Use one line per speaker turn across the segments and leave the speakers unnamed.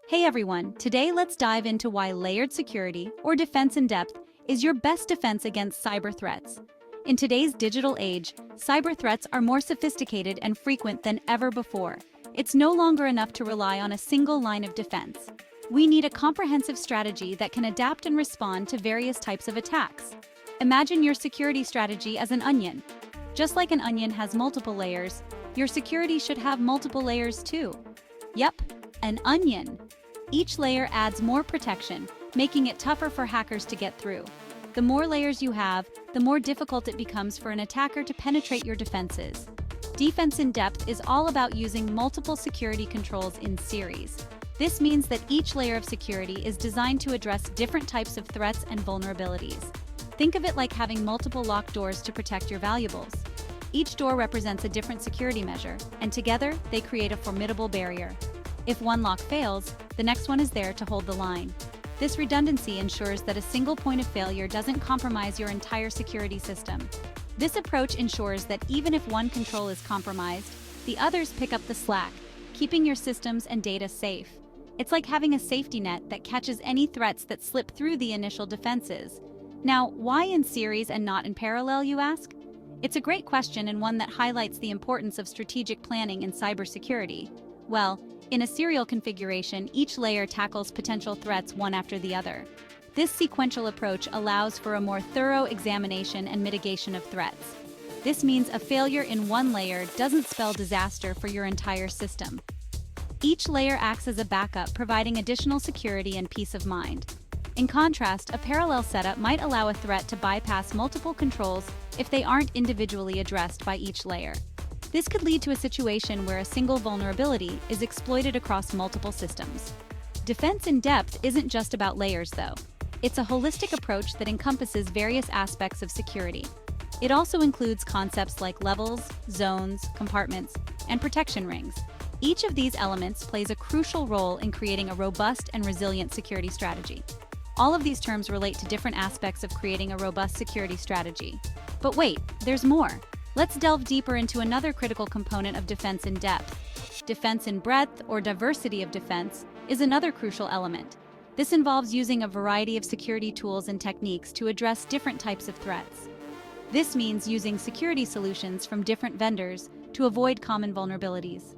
Hey everyone, today let's dive into why layered security, or defense in depth, is your best defense against cyber threats. In today's digital age, cyber threats are more sophisticated and frequent than ever before. It's no longer enough to rely on a single line of defense. We need a comprehensive strategy that can adapt and respond to various types of attacks. Imagine your security strategy as an onion. Just like an onion has multiple layers, your security should have multiple layers too. Yep, an onion. Each layer adds more protection, making it tougher for hackers to get through. The more layers you have, the more difficult it becomes for an attacker to penetrate your defenses. Defense in depth is all about using multiple security controls in series. This means that each layer of security is designed to address different types of threats and vulnerabilities. Think of it like having multiple locked doors to protect your valuables. Each door represents a different security measure, and together they create a formidable barrier. If one lock fails, the next one is there to hold the line. This redundancy ensures that a single point of failure doesn't compromise your entire security system. This approach ensures that even if one control is compromised, the others pick up the slack, keeping your systems and data safe. It's like having a safety net that catches any threats that slip through the initial defenses. Now, why in series and not in parallel, you ask? It's a great question and one that highlights the importance of strategic planning in cybersecurity. Well, in a serial configuration, each layer tackles potential threats one after the other. This sequential approach allows for a more thorough examination and mitigation of threats. This means a failure in one layer doesn't spell disaster for your entire system. Each layer acts as a backup, providing additional security and peace of mind. In contrast, a parallel setup might allow a threat to bypass multiple controls if they aren't individually addressed by each layer. This could lead to a situation where a single vulnerability is exploited across multiple systems. Defense in depth isn't just about layers, though. It's a holistic approach that encompasses various aspects of security. It also includes concepts like levels, zones, compartments, and protection rings. Each of these elements plays a crucial role in creating a robust and resilient security strategy. All of these terms relate to different aspects of creating a robust security strategy. But wait, there's more. Let's delve deeper into another critical component of defense in depth. Defense in breadth, or diversity of defense, is another crucial element. This involves using a variety of security tools and techniques to address different types of threats. This means using security solutions from different vendors to avoid common vulnerabilities.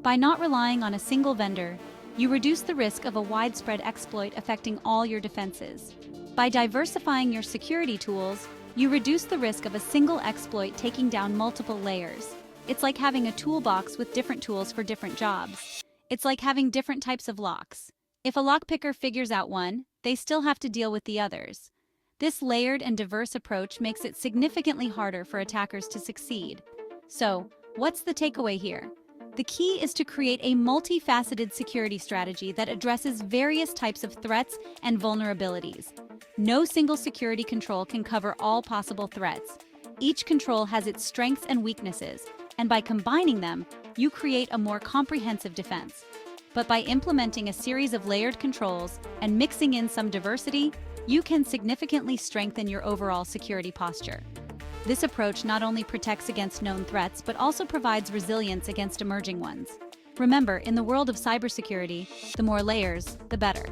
By not relying on a single vendor, you reduce the risk of a widespread exploit affecting all your defenses. By diversifying your security tools, you reduce the risk of a single exploit taking down multiple layers. It's like having a toolbox with different tools for different jobs. It's like having different types of locks. If a lockpicker figures out one, they still have to deal with the others. This layered and diverse approach makes it significantly harder for attackers to succeed. So, what's the takeaway here? The key is to create a multifaceted security strategy that addresses various types of threats and vulnerabilities. No single security control can cover all possible threats. Each control has its strengths and weaknesses, and by combining them, you create a more comprehensive defense. But by implementing a series of layered controls and mixing in some diversity, you can significantly strengthen your overall security posture. This approach not only protects against known threats, but also provides resilience against emerging ones. Remember, in the world of cybersecurity, the more layers, the better.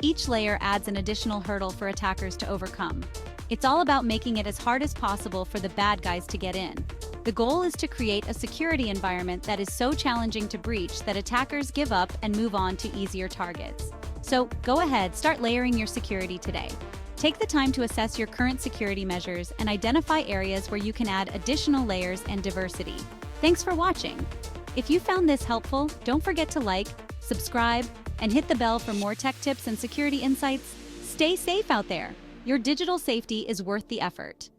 Each layer adds an additional hurdle for attackers to overcome. It's all about making it as hard as possible for the bad guys to get in. The goal is to create a security environment that is so challenging to breach that attackers give up and move on to easier targets. So go ahead, start layering your security today. Take the time to assess your current security measures and identify areas where you can add additional layers and diversity. Thanks for watching. If you found this helpful, don't forget to like, subscribe, and hit the bell for more tech tips and security insights. Stay safe out there. Your digital safety is worth the effort.